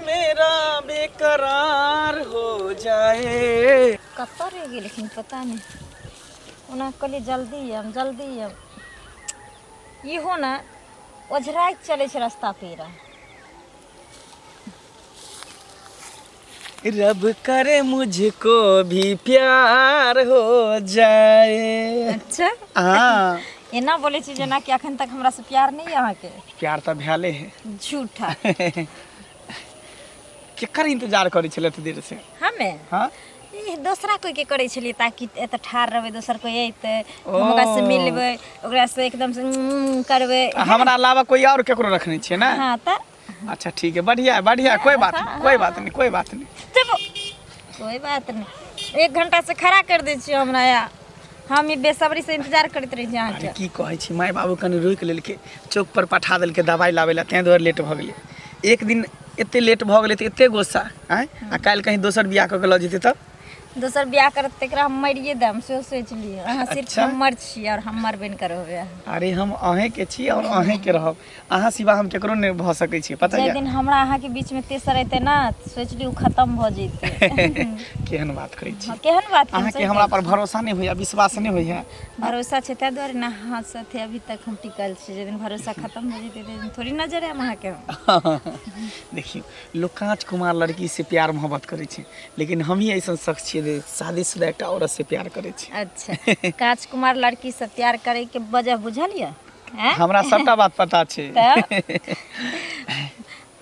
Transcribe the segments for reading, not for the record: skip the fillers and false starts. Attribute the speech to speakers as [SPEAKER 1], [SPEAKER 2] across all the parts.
[SPEAKER 1] मेरा बेकरार हो जाए।
[SPEAKER 2] कत्ता रहेगी लेकिन पता नहीं उन्हें कहली जल्दी ये हो ना ओझराइत चले छे रास्ता पेरा।
[SPEAKER 1] रब करे मुझको भी प्यार हो जाए।
[SPEAKER 2] अच्छा
[SPEAKER 1] हाँ
[SPEAKER 2] एना बोले छी जना कि अखन तक हमरा से प्यार नहीं है अहाँ के।
[SPEAKER 1] प्यार तो भैले है।
[SPEAKER 2] झूठा
[SPEAKER 1] केकर इंतजार करे छले एते देर से
[SPEAKER 2] हमें
[SPEAKER 1] हाँ
[SPEAKER 2] ई दूसरा कोई के करे छलिए ताकि एत ठार रहबे दोसर कोई अइते हम ओकरा से मिलबे ओकरा से एकदम से करबे।
[SPEAKER 1] हमरा अलावा कोई और केकरो रखने छिए ना।
[SPEAKER 2] हां त
[SPEAKER 1] अच्छा ठीक है बढ़िया कोई बात नहीं
[SPEAKER 2] कोई बात नहीं। 1 घंटा से खड़ा कर दे छी हमरा या हम ई बेसब्री से इंतजार करत रही छी अहाँ के।
[SPEAKER 1] की कहै छी माय बाबू कने रोक लेलके चौक पर पठा देलके दवाई लावे ला तै दुआरे लेट भ गेलै। एक दिन एते लेट भ गेलै त एते गुस्सा हैं आ काल कहीं दोसर बियाह क के ल जेते त
[SPEAKER 2] दोसर बियाह करत तकरा हम मरिए देम से सोच लिए। अहाँ सिर्फ
[SPEAKER 1] अच्छा?
[SPEAKER 2] हमर छी और हमर बन करबे।
[SPEAKER 1] अरे हम अहें के छी और अहें के रहब अहाँ सिवा हम केकरो नहीं भ सकै छी पता
[SPEAKER 2] जे
[SPEAKER 1] है।
[SPEAKER 2] दिन हमरा अहाँ के बीच में तेसर एते ना सोचली उ खत्म भ जइते।
[SPEAKER 1] केहन बात करै छी
[SPEAKER 2] केहन बात
[SPEAKER 1] अहाँ के हमरा पर भरोसा नहीं होइया विश्वास नहीं होइया।
[SPEAKER 2] भरोसा छै तै दुआरे ना हाथ साथे अभी तक हम टिकल छी। जे दिन भरोसा खत्म हो जइते ते दिन थोड़ी नजर आम अहाँ के।
[SPEAKER 1] देखियो लोग कांच कुमार लड़की से प्यार मोहब्बत करे छै लेकिन हम ही ऐसा शख्स छिए शादीशुदा एक औरत से प्यार करे छी।
[SPEAKER 2] अच्छा कांच कुमार लड़की से प्यार करे के वजह बुझलिए हैं।
[SPEAKER 1] हमरा सबटा बात पता छै।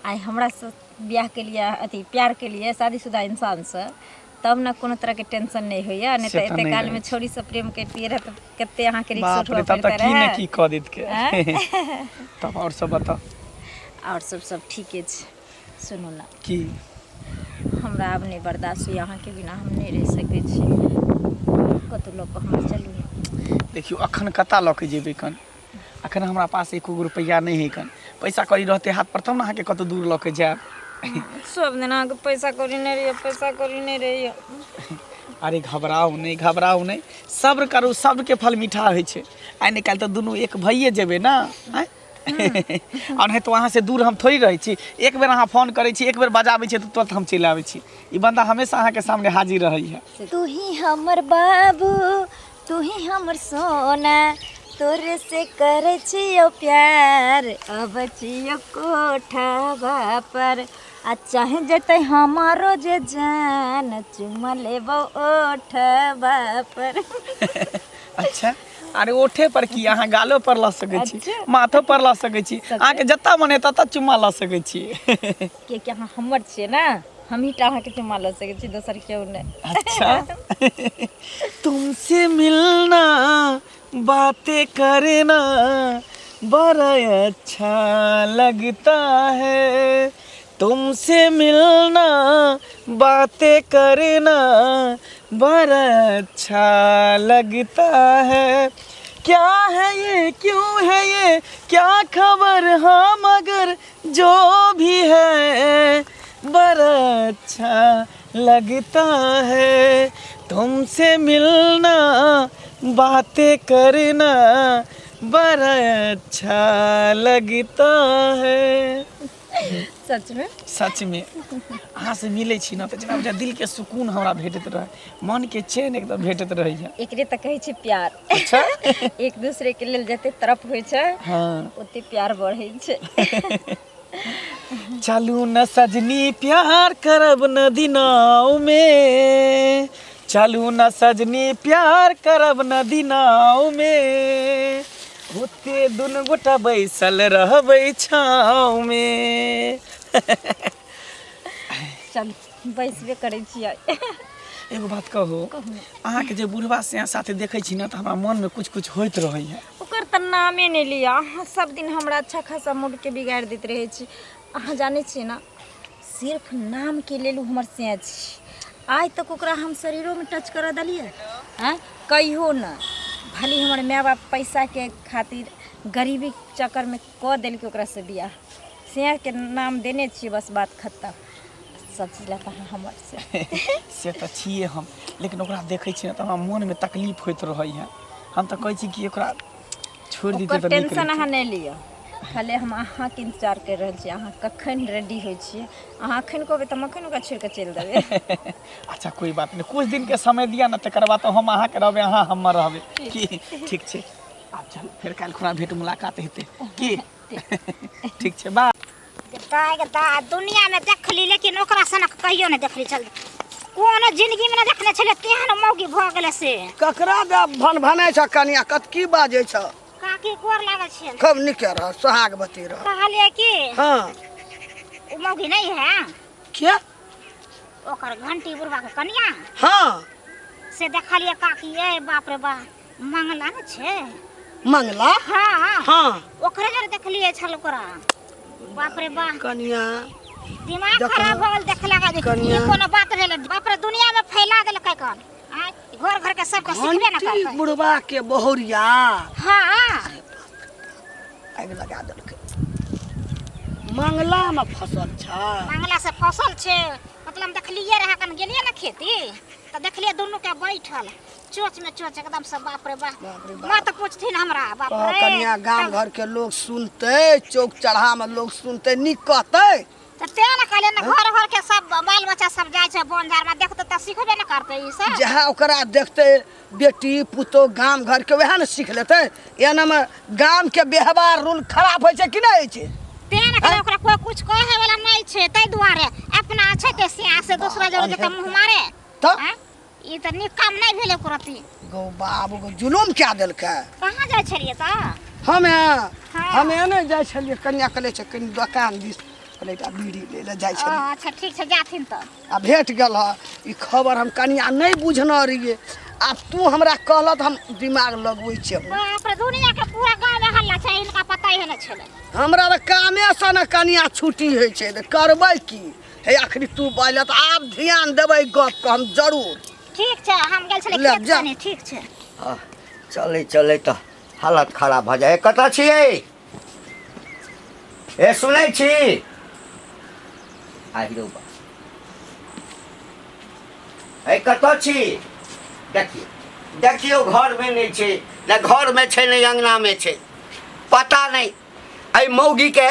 [SPEAKER 2] आई हमरा से ब्याह के लिए अथी प्यार के लिए शादीशुदा इंसान से तब ना कोनो तरह के टेंशन नहीं होइया नहीं तो एते काल में छोरी से प्रेम करती रहे तो कते अहाँ के रिक्स उठवा पड़ता रहे।
[SPEAKER 1] की ने की क देत के तब और सब बता।
[SPEAKER 2] और सब ठीके छै। सुनो ना
[SPEAKER 1] की
[SPEAKER 2] हमरा अब नहीं बर्दाश्त हुई अहाँ के बिना हम नहीं रह सकै छी। कतौ लोग हम चलू।
[SPEAKER 1] देखियो अखन कता ल के जेबे कन अखन हमरा पास 1 रुपया नहीं है कन पैसा करी रहते हाथ पर तब ना अहाँ के कतौ दूर ल के जाब।
[SPEAKER 2] सब दिन अहाँ के पैसा कौड़ी नहीं रही।
[SPEAKER 1] अरे घबराओ नहीं सब्र करू सब्र के फल मीठा होइ छै। आइ निकाल तो दुनू एक भइए जेबे ना हैं। और नहीं तो वहाँ से दूर हम थोड़ी रहे छी। एक बेर अहाँ फोन करे छी एक बेर बजाबै छी तो तुरंत हम चलि आबै छी। ई बंदा हमेशा अहाँ के सामने हाजिर रहै है।
[SPEAKER 2] तू ही हमर बाबू तू ही हमर सोना तोरे से करे छियो प्यार अब छियो कोठावा पर आ चाहे जते हमारो जे जान चुमा लेबो ओठवा पर।
[SPEAKER 1] अच्छा अरे ओठे पर की अहाँ गालो पर ल सकै छी माथो पर ल सकै छी अहाँ के जत्ता मने तत्ता चुम्मा ल सकै छी।
[SPEAKER 2] के अहाँ हमर छिए ना हम ही अहाँ के चुम्मा ल सकै छी दोसर केओ नहीं।
[SPEAKER 1] अच्छा तुमसे मिलना बातें करना बड़ा अच्छा लगता है। तुमसे मिलना बातें करना बड़ा अच्छा लगता है। क्या है ये क्यों है ये क्या खबर हाँ मगर जो भी है बड़ा अच्छा लगता है। तुमसे मिलना बातें करना बड़ा अच्छा लगता है। सच में अहाँ से मिले छी ना तो जना दिल के सुकून हमरा भेटत रहे मन के चैन एकदम भेटत रहे है।
[SPEAKER 2] एकरे त कहै छै प्यार।
[SPEAKER 1] अच्छा
[SPEAKER 2] एक दूसरे के लेल जते तरफ होइ छै
[SPEAKER 1] हाँ
[SPEAKER 2] ओते प्यार बढ़ै छै।
[SPEAKER 1] चलू न सजनी प्यार करब न दिनाव में चलू न सजनी प्यार करब न दिनाव में ओते दुनू गोटा बैसल रहबै छाव में।
[SPEAKER 2] चल बैसबे करै छियै।
[SPEAKER 1] एगो बात कहू अहाँ के जे बुढ़वा से साथे देखै छी ना तो हमरा मन में कुछ होइत रहै है।
[SPEAKER 2] ओकर त नामे नहीं लिया अहाँ सब दिन हमरा अच्छा खासा मूड के बिगाड़ दैत रहे छी। अहाँ जाने छी ना सिर्फ नाम के लेल हमर से छी आज तक ओकरा हम शरीरों में टच कर दिलिए हैं कहियो ना। भले हमर माय बाप पैसा के खातिर गरीबी चक्कर में क देल के ओकरा से बियाह से के नाम देने छी बस बात खत्म। सोचिला कहाँ हमर से
[SPEAKER 1] से तऽ छियै हम, लेकिन ओकरा देखै छियै तऽ हमरा मोनमे तकलीफ होइत रहै है। हम तऽ कहै छी कि ओकरा छोड़ि दितै तऽ नीक
[SPEAKER 2] टेंशन
[SPEAKER 1] रहितै।
[SPEAKER 2] अहाँ नहि लिअ, खाली हम अहाँके इंतजार कर रहल छी, अहाँ कखन रेडी होइ छियै, अहाँ अखन कहबै तऽ हम अखन ओकरा छोड़ि कऽ चलि देबै।
[SPEAKER 1] अच्छा कोई बात नहीं, कुछ दिन के समय दिया ना, तकर बाद तो हम अहाँके रहबै, अहाँ हमर रहबै की। ठीक छै, आब चल फेर काल्हि खुना भेंट मुलाकात हेतै की। ठीक छै बा।
[SPEAKER 2] दुनिया में देखली लेकिन ओकरा सनक कहियो नहीं देखली, चल कोनो जिंदगी में ना देखने छले तेहन मौगी भ गेले से।
[SPEAKER 3] ककरा दे भन भनै छ कनिया, कत की बाजै छ?
[SPEAKER 2] काकी गोर लागल छियन।
[SPEAKER 3] खूब नीके रह, सोहागवती रह।
[SPEAKER 2] कहलिए कि
[SPEAKER 3] हाँ
[SPEAKER 2] उ मौगी नहीं है
[SPEAKER 3] क्या?
[SPEAKER 2] ओकर घंटी बुढ़वा के कनिया
[SPEAKER 3] हाँ
[SPEAKER 2] से देखलिए काकी, ए बाप रे बा मंगला न छे।
[SPEAKER 3] मंगला?
[SPEAKER 2] हाँ
[SPEAKER 3] हाँ
[SPEAKER 2] ओकरे जरे देखलिए छल ओकरा, बाप रे बा
[SPEAKER 3] कनिया
[SPEAKER 2] दिमाग
[SPEAKER 3] देखा,
[SPEAKER 2] खराब हो गल देखला का।
[SPEAKER 3] कनिया।
[SPEAKER 2] ये कोनो बात भेल, बाप रे दुनिया में फैला देल कै कौन आ घर घर के सब के सिखबे न
[SPEAKER 3] घंटी
[SPEAKER 2] करते।
[SPEAKER 3] बुढ़वा के बहुरिया
[SPEAKER 2] हां
[SPEAKER 3] आग लगा देलकै, मंगला में फसल छ।
[SPEAKER 2] मंगला से फसल छे, मतलब देखलिए रहा कन गेलिए न खेती त देखलिए दुनु के बैठल चोच में चोच एकदम से, बाप रे बा मत पूछथिन हमरा, बाप रे।
[SPEAKER 3] कनिया गांव घर के लोग सुनते, चौक चढ़ा में लोग सुनते, निक कहते।
[SPEAKER 2] त ते न कहले न घर घर के सब बाल बच्चा सब जाय छै वन झाड़ में, देखते त सिखबे न करते ई सब।
[SPEAKER 3] जहाँ ओकरा देखते बेटी पुतो गांव घर के वह न सीख लेते। एना में गांव के व्यवहार रूल खराब होय छै कि नहीं होय छै?
[SPEAKER 2] ते न कहले ओकरा कोई कुछ कहे वाला नहीं छै, तै दुआरे अपना छै ते सिया से दूसरा जरूर के मुंह मारे।
[SPEAKER 3] तो
[SPEAKER 2] हैं? ई त निक काम नहीं भेले करती।
[SPEAKER 3] गो बाबू को जुलूम क्या देलकै।
[SPEAKER 2] कहां जाय छलिए त?
[SPEAKER 3] हमे नहीं जाय छलिए, कन्या कले छै कनी दुकान दिस प्लेटा बीड़ी ले ले जाय छलिए।
[SPEAKER 2] अच्छा ठीक छै जाथिन त।
[SPEAKER 3] आ भेट गेल ह ई खबर, हम कन्या नहीं बुझना रहिए। अब तू हमरा कहलत हम दिमाग लगबै छै।
[SPEAKER 2] बाप रे दुनिया के पूरा गांव में हल्ला छै, इनका पता ही नहीं छले।
[SPEAKER 3] हमरा त कामे से न कन्या छुट्टी होय छै, त करबै की। हे आखिर तू बोलत, आब ध्यान देबै गप के हम जरूर।
[SPEAKER 2] ठीक छै हम गेल छले
[SPEAKER 3] ले
[SPEAKER 2] खेत
[SPEAKER 3] जा।
[SPEAKER 2] कने, ठीक छै।
[SPEAKER 4] चले चले तो हालत खराब भ जाए। कत छियै? ए सुनै छी? आहिरो बा ए कत छी? देखियो देखियो घर में नहीं छै, न घर में छै न अंगना में छै, पता नहीं ए मौगी के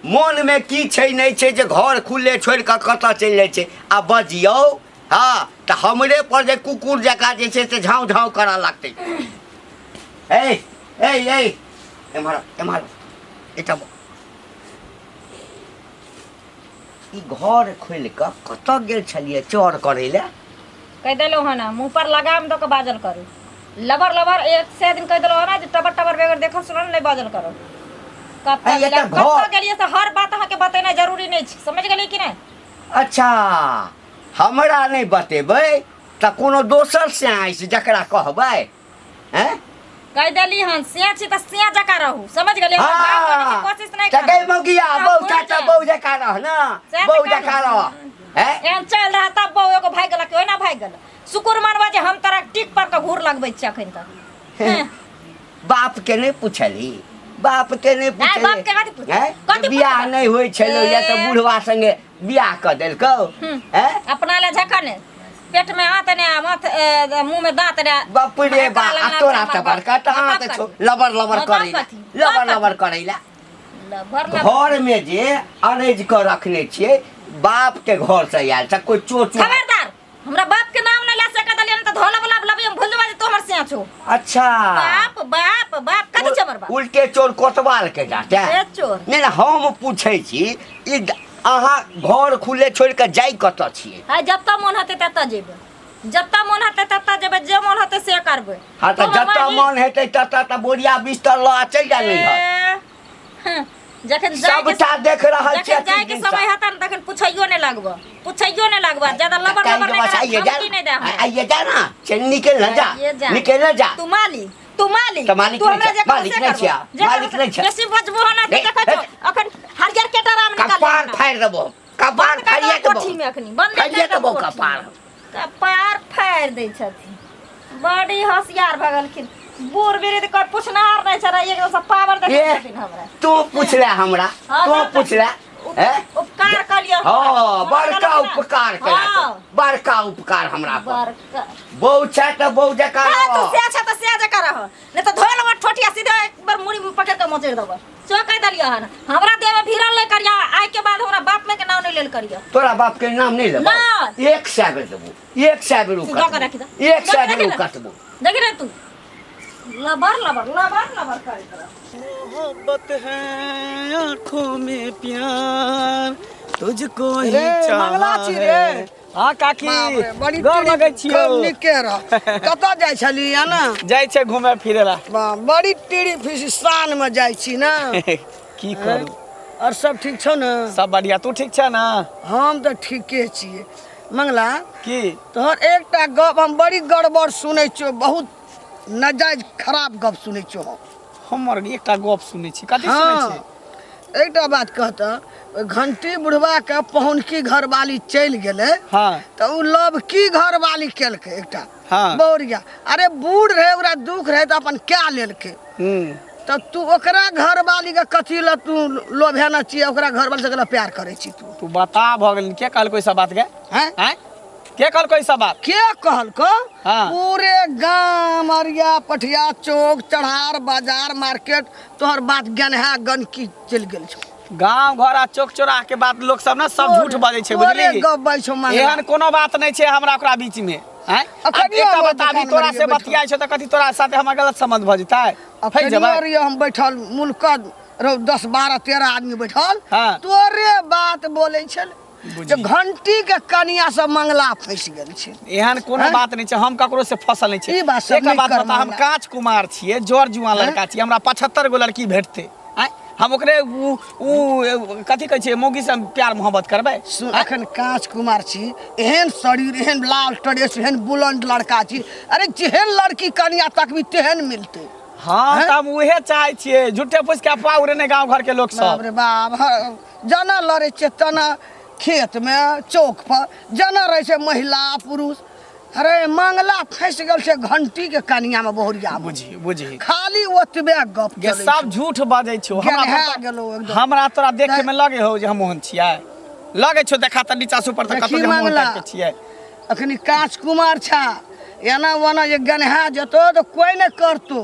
[SPEAKER 4] मन में की छै नहीं छै जे घर खुले छोड़ के कत चल जाय छै। आ बजियो हाँ तो हमरे पर जे कुकुर जका जे छै से झाँव झाँव करा लगते। ए ए ए एम्हर एम्हर एटा ई घर खोल के कत गेल छलिए चोर करे ले?
[SPEAKER 5] कह दिलो है ना, मुँह पर लगाम दो के बाजल करो। लबर लबर एक से दिन कह दिलो है ना, जो टबर टबर बेगर देखल सुनल नहीं बाजल करो।
[SPEAKER 4] ये तो
[SPEAKER 5] कब गेलिए से हर बात अहाँ के बतेना जरूरी नहीं छै, समझ गेलिए कि नहीं?
[SPEAKER 4] अच्छा हमरा नहीं बतेबै त कोनो दोसर से आई से जकरा कहबै हैं?
[SPEAKER 5] कह दिली हन सिया छी त सिया जका रहू, समझ गेलिए? काम करने की कोशिश नहीं
[SPEAKER 4] त गई मौगिया
[SPEAKER 5] सब
[SPEAKER 4] बहु
[SPEAKER 5] भूल
[SPEAKER 4] चाचा
[SPEAKER 5] जा।
[SPEAKER 4] बहु जका रह ना,
[SPEAKER 5] सएह
[SPEAKER 4] बहु
[SPEAKER 5] जकाँ
[SPEAKER 4] जका
[SPEAKER 5] रह।
[SPEAKER 4] रह हैं?
[SPEAKER 5] एहन चल रहा तब बहु एगो भाग गेल, ओना भाग गेल। शुक्र मानबा जे हम तोरा टिक पर के घूर लगबै छी अखन तक।
[SPEAKER 4] बाप के नहीं पूछली, बाप के नहीं पूछली।
[SPEAKER 5] बाप के कथी पूछली? कथी
[SPEAKER 4] बियाह
[SPEAKER 5] पूछली?
[SPEAKER 4] नहीं होय छलो या त बुढ़वा संगे बियाह क देलकौ हैं?
[SPEAKER 5] अपना ले झकन पेट में हाथ ने माथ मुंह में दांत ने
[SPEAKER 4] बाप रे बा तोरा त बड़का हाथ छो लबर लबर करैला, लबर लबर करैला। घर में जे अरेज कर रखने छिए, बाप के घर से आयल छ कोई चोर चोर।
[SPEAKER 5] खबरदार हमरा बाप के नाम न ले सके दलियन त धोला वाला लबी हम भूल जबा जे तोहर से छो।
[SPEAKER 4] अच्छा
[SPEAKER 5] बाप बाप बाप कथि छमर बाप?
[SPEAKER 4] उल्टे चोर कोतवाल के जाते
[SPEAKER 5] ए चोर
[SPEAKER 4] नहीं हम पूछे छी ई अहाँ घर खुले छोड़ के जाई कत छिए?
[SPEAKER 5] हाय जब तक मन हते तत जेबे, जब तक मन हते तत जेबे, जे मन हते से करबे।
[SPEAKER 4] हाँ तो जत मन हेतै तत त बोरिया बिस्तर ल चल जा नहीं है।
[SPEAKER 5] जखन जाय के
[SPEAKER 4] सबटा देख रहल छियै।
[SPEAKER 5] जखन जाय के समय हता न तखन पूछैयो नहीं लगबो, पूछैयो नहीं लगबो, ज्यादा लबर लबर नहीं कर, धमकी नहीं दे हमरा।
[SPEAKER 4] आइए जा ना, चल निकल न जा,
[SPEAKER 5] ये जा।
[SPEAKER 4] निकल न जा।
[SPEAKER 5] तू मालिक तू मालिक
[SPEAKER 4] तो मालिक
[SPEAKER 5] तू
[SPEAKER 4] नहीं
[SPEAKER 5] हमरा
[SPEAKER 4] छै,
[SPEAKER 5] जे
[SPEAKER 4] मालिक नहीं छै, मालिक नहीं छै।
[SPEAKER 5] बेसी बजबो ना
[SPEAKER 4] ए,
[SPEAKER 5] देखै छौ अखन हरियर केटराम निकाल
[SPEAKER 4] कपार फाड़ देबो, कपार फाड़िए देबो,
[SPEAKER 5] कोठी में अखनी बंद
[SPEAKER 4] फाड़िए देबो कपार।
[SPEAKER 5] कपार फाड़ दै छथिन। बड़ी होशियार भगलखिन, बूढ़ बेरे त कर पुछनार नहीं छरा, एक से पावर देखै छथिन हमरा।
[SPEAKER 4] तू पूछ ले हमरा,
[SPEAKER 5] हाँ,
[SPEAKER 4] तू
[SPEAKER 5] तब
[SPEAKER 4] पूछ ले हैं?
[SPEAKER 5] उपकार उपकार कर लियो
[SPEAKER 4] हाँ बड़का उपकार करा
[SPEAKER 5] हाँ।
[SPEAKER 4] बड़का उपकार हमरा पर
[SPEAKER 5] बड़का
[SPEAKER 4] बहु छै त बहु जका
[SPEAKER 5] हाँ
[SPEAKER 4] रह।
[SPEAKER 5] तू से अच्छा तो से जका रह नहीं तो धोल मत ठोटिया सीधे एक बार मुड़ी में पकड़ के मोचेड़ देबो सो कह दलियो हन हमरा देह में भिरल नहीं करिया आइ के बाद हमरा बाप में के नाम नहीं लेल करियो
[SPEAKER 4] तोरा बाप के नाम नहीं लेबो
[SPEAKER 5] ना।
[SPEAKER 4] 100 बेर देबो 100 बेर
[SPEAKER 5] तू जाकर रख दे
[SPEAKER 4] 100 बेर कटबो
[SPEAKER 5] देख रे तू लबर लबर लबर लबर कर
[SPEAKER 1] मोहब्बत है आँखों में प्यार तुझको ही
[SPEAKER 3] रे, मंगला छी रे।
[SPEAKER 1] चाहा हाँ काकी
[SPEAKER 3] बाप रे, बड़ी
[SPEAKER 1] गाँव लगै छियो
[SPEAKER 3] निके रह कतऽ जाइ छली है ना
[SPEAKER 1] जाइ छै घूमे फिरे ला
[SPEAKER 3] बड़ी टीड़ी फिसिस्तान में जाइ छी ना
[SPEAKER 1] की करू
[SPEAKER 3] और सब ठीक छौ ना
[SPEAKER 1] सब बढ़िया तू ठीक छै ना
[SPEAKER 3] हम तो ठीके छियै मंगला
[SPEAKER 1] की
[SPEAKER 3] तोहर एकटा गप हम बड़ी गड़बड़ सुनै छियौ बहुत नाजायज खराब गप सुनै छियौ हम
[SPEAKER 1] हमर एकटा गप सुनै छी कथी सुनै
[SPEAKER 3] हाँ
[SPEAKER 1] छी
[SPEAKER 3] एकटा बात कहता घंटी बुढ़वा के पहुनकी घरवाली चलि गेलै
[SPEAKER 1] हाँ
[SPEAKER 3] तो उ लव की घरवाली केलकै एकटा
[SPEAKER 1] हाँ।
[SPEAKER 3] बौरिया अरे बूढ़ रहे ओकरा दुख रहे तो अपन क्या लेलकै तो तू ओकरा घरवाली के कथी ला तू लोभेना चाहिए ओकरा घरवाली से प्यार करे छी तू
[SPEAKER 1] बता भ गेल के कहल कोई सब बात के
[SPEAKER 3] हैं
[SPEAKER 1] हैं के कहल कोई सब बात
[SPEAKER 3] के कहलको
[SPEAKER 1] हाँ।
[SPEAKER 3] पूरे गांव अरिया पठिया चौक चढ़ार बाजार मार्केट तोहर बात गनहा गनकी चल गेल छौ
[SPEAKER 1] गांव घर आ चौक चौराह के बात लोग सब ना सब झूठ बाजै छै
[SPEAKER 3] तोरे
[SPEAKER 1] बुझली
[SPEAKER 3] गप बाजै छौ मंगला।
[SPEAKER 1] एहन कोनो बात नहीं छै हमरा ओकरा बीच में हैं
[SPEAKER 3] अखनियो
[SPEAKER 1] एकटा
[SPEAKER 3] हम
[SPEAKER 1] बताबी
[SPEAKER 3] दुकान
[SPEAKER 1] तोरा
[SPEAKER 3] में
[SPEAKER 1] से
[SPEAKER 3] बैठल।
[SPEAKER 1] बतियाइ छौ त कथी तोरा साथे हमर गलत समझ भ जेतै फै
[SPEAKER 3] अखनियो
[SPEAKER 1] जेबै
[SPEAKER 3] रहियो हम बैठल मुल्क 10 12 13 आदमी बैठल
[SPEAKER 1] हाँ।
[SPEAKER 3] तोरे बात बोलै छल
[SPEAKER 1] बुझी।
[SPEAKER 3] जे घंटी के कनिया से मंगला फंस गेल छै
[SPEAKER 1] एहन कोनो
[SPEAKER 3] हैं?
[SPEAKER 1] बात नहीं छै हम ककरो से फसल नहीं छै
[SPEAKER 3] ई बात सब
[SPEAKER 1] एक
[SPEAKER 3] नहीं
[SPEAKER 1] बात
[SPEAKER 3] कर
[SPEAKER 1] बता हम
[SPEAKER 3] मामला।
[SPEAKER 1] कांच कुमार छियै जोर जुआ लड़का छियै हमरा 75 गो लड़की भेटते हैं हम ओकरे उ कथी कहै छै मौगी से प्यार मोहब्बत करबै
[SPEAKER 3] सुन अखन कांच कुमार छी एहन शरीर एहन लाल ड्रेस एहन बुलंद लड़का छी अरे जेहन लड़की कनिया तकबी तेहन मिलते
[SPEAKER 1] हाँ
[SPEAKER 3] हैं?
[SPEAKER 1] त हम उहे चाहै छियै झूठे पूछ के अफवाह उड़ेने गांव घर के लोग
[SPEAKER 3] बाप
[SPEAKER 1] सब
[SPEAKER 3] रे बाप जना लड़े छै तना खेत में चौक पर जना रहे छै महिला पुरुष अरे मंगला फंस गेल छै घंटी के कनिया में बहुरिया में।
[SPEAKER 1] बुझी बुझी
[SPEAKER 3] खाली ओतबे गप
[SPEAKER 1] ये
[SPEAKER 3] चलै
[SPEAKER 1] सब
[SPEAKER 3] छै।
[SPEAKER 1] झूठ बाजै छौ
[SPEAKER 3] गेनहा गेलो एकदम।
[SPEAKER 1] हमरा तोरा देखे में लगे हो जे हम मोहन छियै लगे छौ देखा त नीचा से ऊपर तक
[SPEAKER 3] देखी
[SPEAKER 1] कतौ जे हम मोहन
[SPEAKER 3] मंगला।
[SPEAKER 1] टाइप के छियै
[SPEAKER 3] अखनी कांच कुमार छा एना वना जे गनहा जतो तो कोई न करतो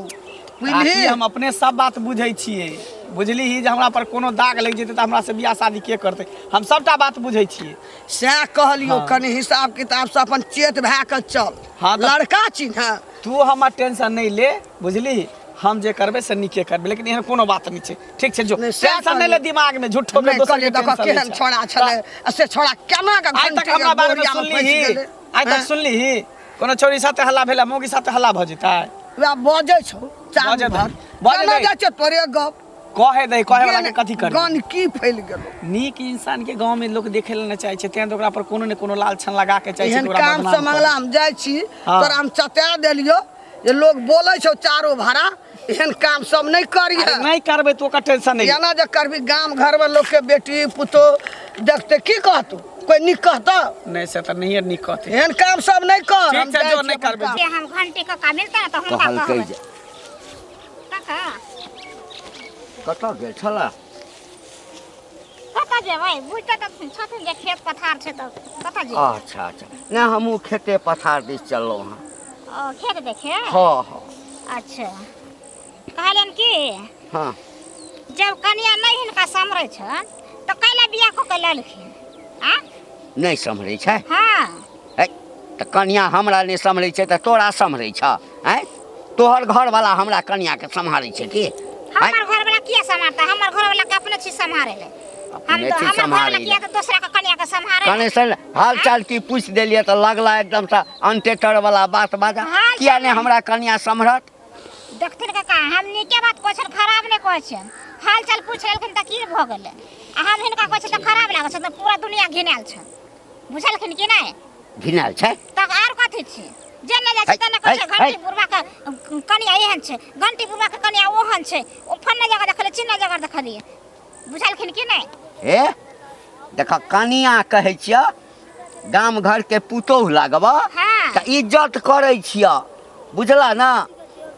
[SPEAKER 3] बुझली
[SPEAKER 1] आखिर हम अपने सब बात बुझै छियै बुझली ही जे हमरा पर कोनो दाग लग जेतै त हमरा से बियाह शादी के करतै हम सबटा बात बुझै छियै
[SPEAKER 3] सएह कहलियो
[SPEAKER 1] हाँ।
[SPEAKER 3] कनी हिसाब किताब से अपन चेत भए के चल
[SPEAKER 1] हाँ तऽ-
[SPEAKER 3] लड़का छी ना
[SPEAKER 1] तू हमर टेंशन नहीं ले बुझली हम जे करबै से नीके करबै लेकिन एहन कोनो बात नहीं छै ठीक छै जो
[SPEAKER 3] नहीं, सएह
[SPEAKER 1] टेंशन नहीं ले
[SPEAKER 3] कहलियै।
[SPEAKER 1] दिमाग में झूठो के
[SPEAKER 3] नहीं
[SPEAKER 1] दोसर
[SPEAKER 3] कहलिए
[SPEAKER 1] के
[SPEAKER 3] देखो
[SPEAKER 1] टेंशन
[SPEAKER 3] केहन छोड़ा छले आ से छोड़ा केना के
[SPEAKER 1] आइ
[SPEAKER 3] घंटी
[SPEAKER 1] तक हमरा बारे में सुनली ही आइ तक सुनली ही कोनो छोरी साथे हल्ला भेला मौगी साथे हल्ला भ जेतै
[SPEAKER 3] वे बजे छौ चारू
[SPEAKER 1] बजे
[SPEAKER 3] भर
[SPEAKER 1] बजे
[SPEAKER 3] केना
[SPEAKER 1] दे।
[SPEAKER 3] जाइ छै तोरे गप
[SPEAKER 1] कहे दे कहे वाला के कथी कर
[SPEAKER 3] गन की फैल गेलो
[SPEAKER 1] नीक इंसान के गांव में लोग देखे ला चाहे छै तें तो ओकरा पर कोनो ने कोनो लाल छन लगा के चाहे छै
[SPEAKER 3] एहन
[SPEAKER 1] कि ओकरा
[SPEAKER 3] काम
[SPEAKER 1] बदनाम
[SPEAKER 3] से
[SPEAKER 1] करी।
[SPEAKER 3] मंगला हम जाइ छी
[SPEAKER 1] हाँ।
[SPEAKER 3] तोरा हम चटा देलियो जे लोग बोले छौ चारो भाड़ा एहन काम सब नहीं करिए
[SPEAKER 1] अरे नहीं करबै तो ओकर टेंशन नहीं
[SPEAKER 3] एना जे करबी गांव घर में लोग के बेटी पुतो देखते की कहतू कोई निक कहता
[SPEAKER 1] नहीं से त नहीं निक कहते
[SPEAKER 3] एहन काम सब नहीं कर
[SPEAKER 1] ठीक
[SPEAKER 3] हम
[SPEAKER 1] छै,
[SPEAKER 3] जाइ
[SPEAKER 1] जो
[SPEAKER 3] छी
[SPEAKER 1] नहीं
[SPEAKER 3] अपन
[SPEAKER 1] करबै।
[SPEAKER 3] काम।
[SPEAKER 2] ये हम घंटी का का मिलता है तो हम का
[SPEAKER 4] कहलकै
[SPEAKER 2] कहबै
[SPEAKER 4] जे
[SPEAKER 2] काका
[SPEAKER 4] कतऽ गेल छला
[SPEAKER 2] कतऽ जेबै बुझते तऽ छथिन जे खेत पथार छै तऽ कतऽ जेबै
[SPEAKER 4] अच्छा अच्छा नहि हमहूँ खेते पथार दिस चललहुँ हँ
[SPEAKER 2] ओ खेत देखे
[SPEAKER 4] हाँ हाँ
[SPEAKER 2] अच्छा कहलन कि
[SPEAKER 4] हाँ
[SPEAKER 2] जब कनिया नहीं हिनका सम्हरै छन तो कैला बियाह को के लेलखिन आ
[SPEAKER 4] नहि सम्हरै छै
[SPEAKER 2] हाँ
[SPEAKER 4] है तऽ कनिया हमरा नहि सम्हरै छै तऽ तोरा सम्हरै छ हैं तोहर घरवाला हमरा कनियाके सम्हारै छै की हैं?
[SPEAKER 2] हमर घर वाला किया सम्हारता हमर घर वाला के अपने चीज सम्हारे ले हम
[SPEAKER 4] अपने
[SPEAKER 2] तो
[SPEAKER 4] चीज
[SPEAKER 2] हमर घर वाला
[SPEAKER 4] सम्हारै
[SPEAKER 2] किया
[SPEAKER 4] ले।
[SPEAKER 2] तो दूसरा के कनिया के सम्हारे
[SPEAKER 4] कने से हाल चाल की पूछि देलियै तऽ लगला एकदम से अनटेटर वाला बात बाजा
[SPEAKER 2] हाल
[SPEAKER 4] किया
[SPEAKER 2] चाल
[SPEAKER 4] नहि हमरा कनिया सम्हरत
[SPEAKER 2] देखथिन का हम नीके बात कहै छन खराब नहीं कहै छन हाल चाल पूछ लेलखिन त की भ गेलै आ हम हिनका कहै छन त खराब लागै छन त पूरा दुनिया घिनायल छन बुझलखिन कि नहीं
[SPEAKER 4] घिनायल छै
[SPEAKER 2] तब आर कथी छी जेने जाइ छै तेने कहै छै
[SPEAKER 4] है, है।
[SPEAKER 2] घंटी बुढ़वा के कनिया एहन छै घंटी बुढ़वा के कनिया ओहन छै ओ फन्ना जगह देखले चिन्ना जगह देखलिए बुझलखिन कि नहीं
[SPEAKER 4] हे देख कनिया कहै छियै गाम घरके पुतोहु लागबऽ
[SPEAKER 2] हाँ।
[SPEAKER 4] तऽ इज्जत करै छियै बुझला ने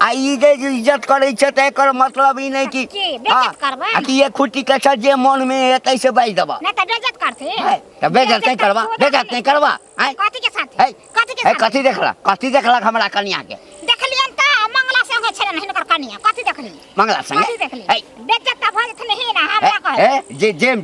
[SPEAKER 4] आ ई जे इज्जत करै छै त एकर मतलब ई नहीं कि
[SPEAKER 2] की बेइज्जत करबै?
[SPEAKER 4] आ कि ये खुट्टी के छ जे मन में एतै से बाज देबा
[SPEAKER 2] नहीं तो बेइज्जत करते
[SPEAKER 4] त बेइज्जत नहीं करबा बेइज्जत नहीं करबा हैं
[SPEAKER 2] कथी के साथ
[SPEAKER 4] है
[SPEAKER 2] कथी के साथ
[SPEAKER 4] कथी देखला हमरा कन्या के
[SPEAKER 2] देखलियन त मंगला संगे छले न हिनकर कनिया कथी देखली
[SPEAKER 4] मंगला संगे
[SPEAKER 2] कथी देखली
[SPEAKER 4] है
[SPEAKER 2] बेइज्जत त भ जत नहीं ना हमरा कह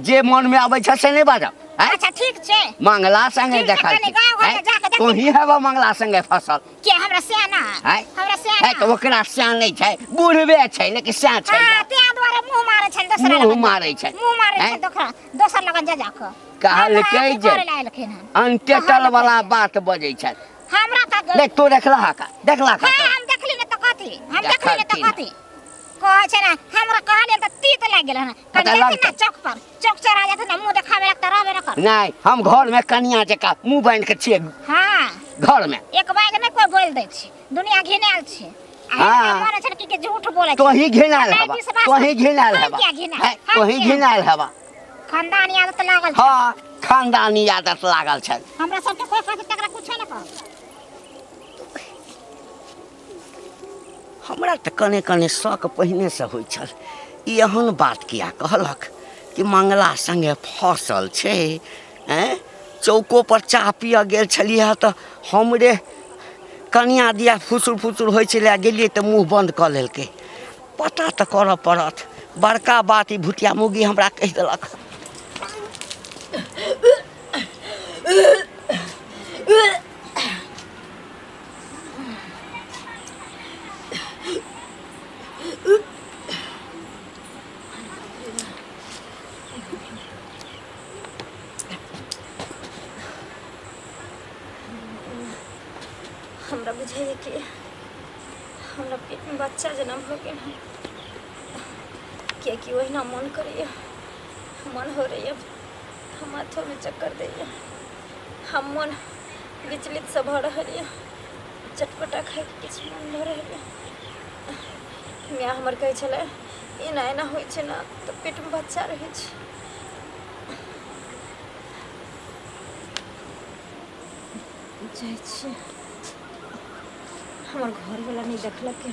[SPEAKER 4] जे मन में आबै छ से नहीं बाजब
[SPEAKER 2] अच्छा ठीक छे
[SPEAKER 4] मंगला संगे
[SPEAKER 2] ठीक छै,
[SPEAKER 4] देखल
[SPEAKER 2] कनी गाँव घरमे जाके देख
[SPEAKER 4] तू ही हेबा मंगला संगे फसल
[SPEAKER 2] के हमरा सेना
[SPEAKER 4] है
[SPEAKER 2] हमरा
[SPEAKER 4] है
[SPEAKER 2] सेना
[SPEAKER 4] तो ओकरा सियान नहीं छै बुढ़बे छै लेकिन सियान छै
[SPEAKER 2] हां ते द्वारा मुंह मारे छन दोसरा
[SPEAKER 4] मुँह मारै छै
[SPEAKER 2] मुंह मारे
[SPEAKER 4] हैं?
[SPEAKER 2] छन दोसर लगन जा के
[SPEAKER 4] कहल कहि जे अनटेटल वाला बात बजै छै
[SPEAKER 2] हमरा त
[SPEAKER 4] देख तू देखला का
[SPEAKER 2] हम देखली न त कथी हम देखली न त कथी कहै छै ना हमरा कहले त तीत लाग गेल न
[SPEAKER 4] पता
[SPEAKER 2] कनी
[SPEAKER 4] लगतै।
[SPEAKER 2] ना चौक चढ़ा जात न मुंह देखावे लगता रहबे न कर
[SPEAKER 4] नहीं हम घर में कनिया जका मुंह बांध के छिए
[SPEAKER 2] हां
[SPEAKER 4] घर में
[SPEAKER 2] एक बाइक नहीं कोई बोल दै छी दुनिया घिनाल छी
[SPEAKER 4] हाँ।
[SPEAKER 2] माने छै कि झूठ बोले
[SPEAKER 4] तो ही घिनाल हवा तो ही घिनाल हवा तो ही घिनाल हवा
[SPEAKER 2] खानदानी आदत लागल छै
[SPEAKER 4] हाँ खानदानी आदत लागल छै
[SPEAKER 2] हमरा सब के कोई कथी तकरा कुछ न कह
[SPEAKER 4] हमरा त कने कने शौक पहिने से होइ छल ई एहन बात किया कहलक कि मंगला संगे फसल छै हैं चौको पर चाह पिय गेल छलिए त हमरे कनिया दिया फुसुर फुसुर होइ छलै गेलिए त मुंह बंद क लेलकै पता त करऽ पड़त बड़का बात ई भुटिया मुगी हमरा कहि देलक
[SPEAKER 5] हमरा बुझाइए कि हमरा पेट में बच्चा जन्म हो गेल है किएकि ओहिना मन करैए मन हो रही है हम माथो में चक्कर दैए हम मन विचलित से भऽ रहल है चटपटा खाइके किछु मन भऽ रहल है माय हमर कहै छलै एना एना होइ छै ना तऽ पेट में बच्चा रहै छै जाइ छी हमार घर वाला नहीं देखलक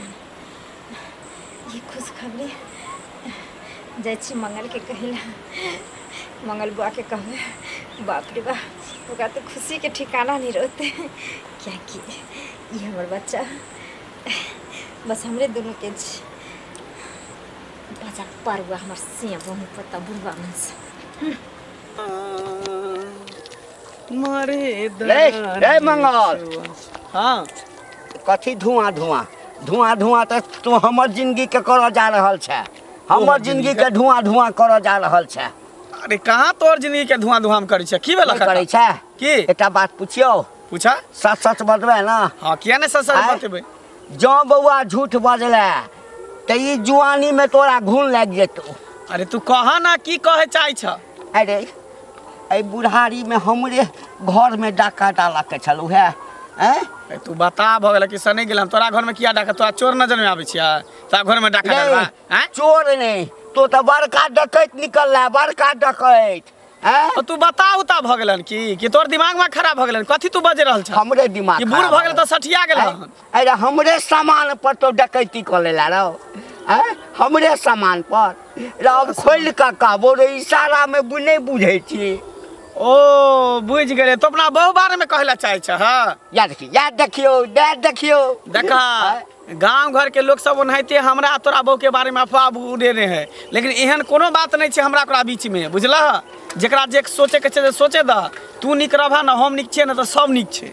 [SPEAKER 5] ये खुशखबरी जाइ छी मंगल के कहिला मंगल बुआ के कहबे बाप रे बाप ओकरा तो खुशी के ठिकाना नहीं रहते क्या कि ये हमार बच्चा बस हमरे दोनों के बच्चा पार हुआ हमार सिया बहु पता बुढ़वा मन से
[SPEAKER 1] मारे
[SPEAKER 4] ए मंगल
[SPEAKER 1] हाँ
[SPEAKER 4] कथी धुआं धुआं धुआं धुआं त तू हमर जिंदगी के करऽ जा रहल छै हमर जिंदगी के धुआं धुआं करऽ जा रहल छै
[SPEAKER 1] अरे कहाँ तोर जिंदगी के धुआं धुआं करै छै की भेलक
[SPEAKER 4] करै छै
[SPEAKER 1] की
[SPEAKER 4] एकटा बात पूछियो
[SPEAKER 1] पूछा
[SPEAKER 4] सच सच बतबै ना
[SPEAKER 1] हाँ किया नहीं सच सच
[SPEAKER 4] आँय?
[SPEAKER 1] बतेबै
[SPEAKER 4] जँ बौआ झूठ बजले त ई जुआनी में तोरा घून लागि जेतौ
[SPEAKER 1] अरे तू कहा ना की कहे चाहे छ
[SPEAKER 4] अरे एहि बुढ़ारी में हमरे घर में डाका डालऽ के छलौ है हैं
[SPEAKER 1] तू बता भ गेल कि सने गेलम तोरा घर में किया डाका तोरा चोर नजर में आबै छिया तोरा घर में डाका डरबा हैं
[SPEAKER 4] चोर नहीं तो त बड़का डकैत निकलला बड़का डकैत हैं
[SPEAKER 1] तो तू बताऊ ता भ गेलन कि तोर दिमाग में खराब भ गेलन कथी तू बजे रहल छ
[SPEAKER 4] हमरे दिमाग
[SPEAKER 1] कि बूढ़ भ गेल त सठिया गेल हन
[SPEAKER 4] अरे हमरे सामान पर तो डकैती कर लेला रहो हैं हमरे सामान पर रब खोल का कहबो रे इशारा में नहीं बुझै छी
[SPEAKER 1] ओ बुझ गेले तो अपना बहु बारे में कहला चाहे छ हां
[SPEAKER 4] याद देखियो
[SPEAKER 1] देखा गांव घर के लोग सब ओनाहिते हमरा तोरा बहु के बारे में अफवाह उड़े रहे हैं लेकिन एहन कोनो बात नहीं छै हमरा ओकरा बीच में बुझलह जेकरा जे सोचे के छै सोचे द तू निक रहबा ना हम निक छियै ना तो सब निक छै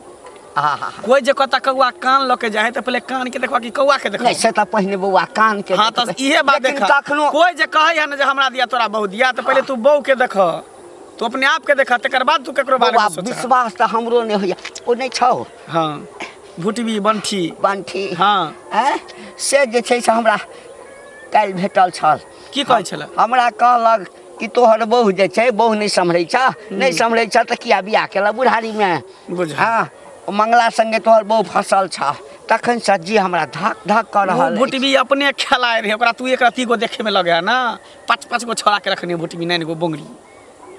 [SPEAKER 1] कोई जे कहता कौआ कान ल के जाए तो पहले कान के देखबा कि कौआ के देखबा
[SPEAKER 4] नहीं से त पहिने बौआ कान के
[SPEAKER 1] हां त इहे बात देखा कोई जे कहै है ना जे हमरा दिया तोरा बहु दिया तो पहले तू बहु के देख तू अपने आप के देखा तकर बाद तू केकरो बारे में सोच
[SPEAKER 4] विश्वास त हमरो नहीं होया ओ नहीं छौ
[SPEAKER 1] हां भुटबी बंठी हां
[SPEAKER 4] से जे छै से हमरा काल्हि भेटल छल
[SPEAKER 1] की कहै छल
[SPEAKER 4] हमरा कहलक कि तोहर बहु जे छै बहु नहीं सम्हरै छ नहीं सम्हरै छ त किया बियाह केला बुढ़ारी में
[SPEAKER 1] बुझ
[SPEAKER 4] हां मंगला संगे तोहर बहु फसल छ तखन सज्जी हमरा धक धक कर रहल
[SPEAKER 1] भुटबी अपने खेलाए रहे ओकरा तू एक रती को देखे में लगे है ना 5-5 गो छोड़ा के रखने भुटबी 9 गो बोंगरी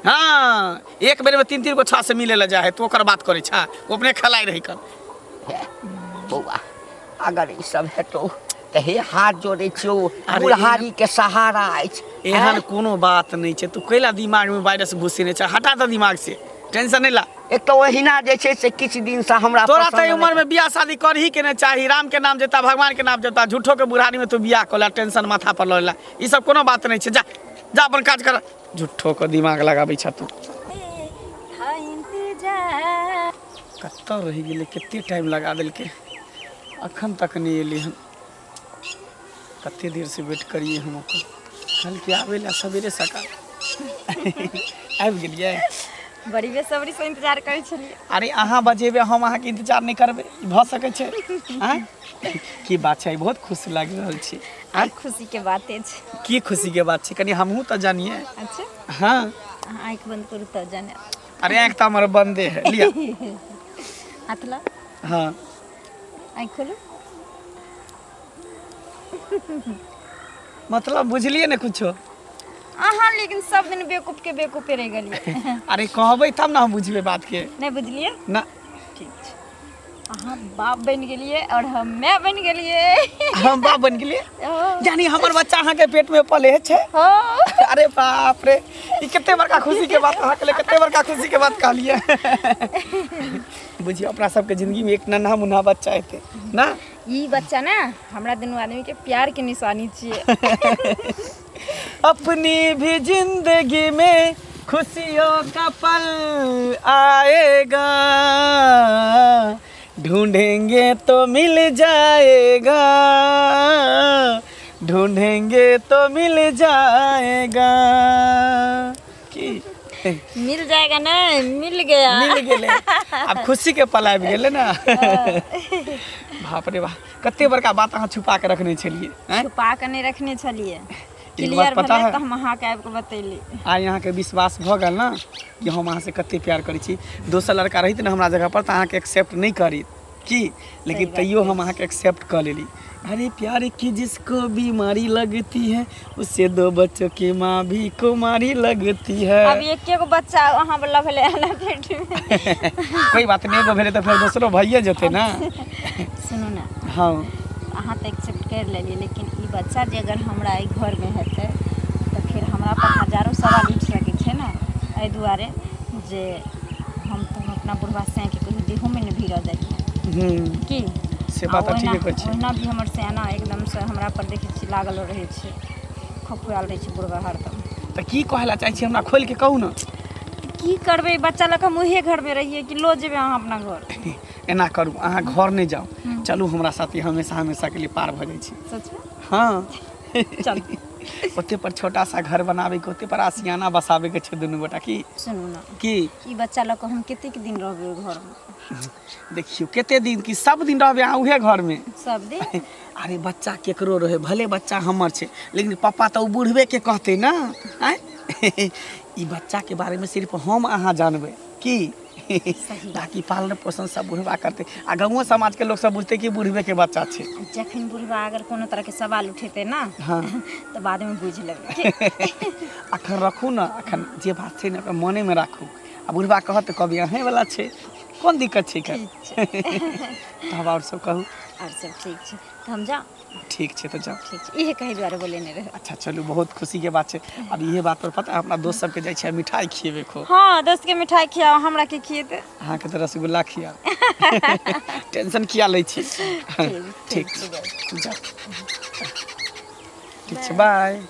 [SPEAKER 1] हाँ एक बेर में 3-3 गो छा से मिले ला जाए तो ओकर बात करे छा वो अपने खेलाए रही कर
[SPEAKER 4] बौआ अगर ई सब हेतौ तऽ हे हाथ जोड़ै छियौ बुढ़हारी के सहारा अछि।
[SPEAKER 1] एहन कोनो बात नहीं है। तू कैला दिमाग में वायरस घुसेने छ, हटा दे दिमाग से, टेंशन नहीं ला।
[SPEAKER 4] एक तो ओहिना जे छै से किछु दिन से हमरा
[SPEAKER 1] तोरा
[SPEAKER 4] पसंद
[SPEAKER 1] तो उम्र में बियाह शादी कर ही के नहीं चाहिए। राम के नाम जता, भगवान के नाम जता, झूठो के बुढ़ारी में तू बियाह कर ला, टेंशन माथा पर ला। ई सब कोनो बात नहीं है। जा जा अपन काज कर, झूठो के दिमाग लगाबै छ तू।
[SPEAKER 2] हाँ इंतजार।
[SPEAKER 1] कत्ता रह गेले, कितने टाइम लगा दिलके, अखन तक नहीं एली हम। कते देर से वेट करिए हम ओकर, कल के आवे ला सवेरे सकाल। आबि गेलिए।
[SPEAKER 2] बड़ी बेसब्री से इंतजार करै छलिए।
[SPEAKER 1] अरे अहाँ बजेबे, हम अहाँ के इंतजार नहीं करबे, ई भ सकै छै? आँय? की बात छै, बहुत खुश लागि रहल छी।
[SPEAKER 2] आ खुशी के बाते छै।
[SPEAKER 1] की खुशी के बात छै, कनी हमहूँ तऽ जानिए।
[SPEAKER 2] अच्छा
[SPEAKER 1] हाँ,
[SPEAKER 2] आँख बंद करू तब जाने।
[SPEAKER 1] अरे आँख तो हमारा बंदे है, लिया।
[SPEAKER 2] हाथ ला,
[SPEAKER 1] हाँ,
[SPEAKER 2] आँख खोलू।
[SPEAKER 1] मतलब बुझलिए ने कुछो?
[SPEAKER 2] अहाँ लेकिन सब दिन बेवकूफ के बेवकूफे रह गेलिए।
[SPEAKER 1] अरे कहबै तब ना हम बुझबे बात के।
[SPEAKER 2] नहीं बुझलिए?
[SPEAKER 1] ना,
[SPEAKER 2] ठीक छै। अहाँ बाप बन गेलिए और हम माय बन गेलिए।
[SPEAKER 1] हम बाप बन गेलिए।
[SPEAKER 2] ओ,
[SPEAKER 1] यानी हमर बच्चा अहाँ के पेट में पले छै।
[SPEAKER 2] हो।
[SPEAKER 1] अरे बाप रे, ई कते बड़का खुशी के बात अहाँ के लिए, कते बड़का खुशी के बात कहलिए। बुझिए अपना सबके जिंदगी में एक नन्हा मुन्हा बच्चा हेते ना।
[SPEAKER 2] ई बच्चा ना हमरा दुनू आदमी के प्यार के निशानी छिए।
[SPEAKER 1] अपनी भी जिंदगी में खुशियों का पल आएगा, ढूंढेंगे तो मिल जाएगा, ढूंढेंगे तो मिल जाएगा। की
[SPEAKER 2] मिल जाएगा ना, मिल गया।
[SPEAKER 1] मिल गेले, अब खुशी के पल आबि गेले ना। बाप रे बाप, कते बड़का बात अहाँ छुपा के रखने छलिए। हैं?
[SPEAKER 2] छुपा के नहीं रखने छलिए,
[SPEAKER 1] बात
[SPEAKER 2] क्लियर
[SPEAKER 1] पता
[SPEAKER 2] भेलै
[SPEAKER 1] है?
[SPEAKER 2] तो हम अहाँ के आबि के बतैली।
[SPEAKER 1] आइ अहाँ के विश्वास भ गेल ना कि हम अहाँ से कते प्यार करै छी। दोसर लड़का रहित ना हमरा जगह पर तऽ अहाँ के एक्सेप्ट नहीं करी की, लेकिन
[SPEAKER 2] सही बात
[SPEAKER 1] तैयो
[SPEAKER 2] है।
[SPEAKER 1] हम अहाँ के एक्सेप्ट कर लेली। अरे प्यार की जिसको बीमारी लगती है, उससे 2 बच्चों की माँ भी कुमारी लगती है।
[SPEAKER 2] अब एक गो बच्चा अहाँ वाला भेलै ना पेट में।
[SPEAKER 1] कोई बात नहीं, एगो भेले तो फिर दूसरो भइए जेते ना।
[SPEAKER 2] सुनू ना,
[SPEAKER 1] हाँ,
[SPEAKER 2] अहाँ तो एक्सेप्ट कर लेलिए, लेकिन ई बच्चा जे अगर हमरा ई घर में हेतै तो फिर हमरा पर हजारों सवाल उठ सकै छै ना। एहि दुआरे जे हम तो अपना बुढ़वा से के कहीं देहो में नहीं भीड़ जाइए की।
[SPEAKER 1] से बात
[SPEAKER 2] आ
[SPEAKER 1] ठीके कहै छी।
[SPEAKER 2] ओहिना भी हमर सेना एकदम से हमरा पर देखै छी लागल रहै छै, खखुआल रहै छै बुढ़वा हरदम।
[SPEAKER 1] तऽ की कहला चाहै छी, हमरा खोल के कहू ना।
[SPEAKER 2] की करबै, बच्चा लऽ कऽ हम उहे घर में रहिए कि लो जेबै अहाँ अपना घर?
[SPEAKER 1] एना करू, अहाँ घर नहीं जाओ, चलू हमरा साथे, हमेशा हमेशा के लिए पार भ जाइ छी।
[SPEAKER 2] सच में?
[SPEAKER 1] हाँ,
[SPEAKER 2] चल।
[SPEAKER 1] ओते पर छोटा सा घर बनावे के, ओते पर आसियाना बसावे के छै दुनू गोटा की।
[SPEAKER 2] सुनू ना,
[SPEAKER 1] की
[SPEAKER 2] ई बच्चा लऽ कऽ हम कतेक दिन रहबै घर में?
[SPEAKER 1] देखियो कते दिन की, सब दिन रहबे अहाँ उहे घर में।
[SPEAKER 2] सब दिन?
[SPEAKER 1] अरे बच्चा केकरो रहे, भले बच्चा हमर छै, लेकिन पापा तो बुढ़वे के कहते ना। आय ई बच्चा के बारे में सिर्फ हम अहाँ जानबे की। ताकि पालन पोषण सब बुढ़वा करते, आ गाँव समाज के लोग सब बुझते कि बुढ़वे के बच्चा छै।
[SPEAKER 2] जखन बुढ़वा अगर कोनो तरह के सवाल उठेते ना,
[SPEAKER 1] हाँ।
[SPEAKER 2] तो बाद में बुझ लेबै।
[SPEAKER 1] अखन रखू ना, अखन जे बात छै ना ओकरा मने में राखू, आ बुढ़वा कहत कभी अहें वाला छै, कोन दिक्कत छै कर। तब और सब कहू।
[SPEAKER 2] और सब ठीक छै, तो हम जाओ।
[SPEAKER 1] ठीक छै तो जाओ।
[SPEAKER 2] ठीक छै, इहे कही दुआरे बोलेने रहे।
[SPEAKER 1] अच्छा चलू, बहुत खुशी के बात छै। अब इहे बात पर पता है, अपना दोस्त सबके जाइ छै मिठाई खिएबे खूब।
[SPEAKER 2] हाँ, दोस्त के मिठाई खियाओ, हमरा के खिएते।
[SPEAKER 1] अहाँ के तो रसगुल्ला खिया। टेंशन किया लै छी। ठीक
[SPEAKER 2] ठीक
[SPEAKER 1] जाओ। ठीक छै, बाय।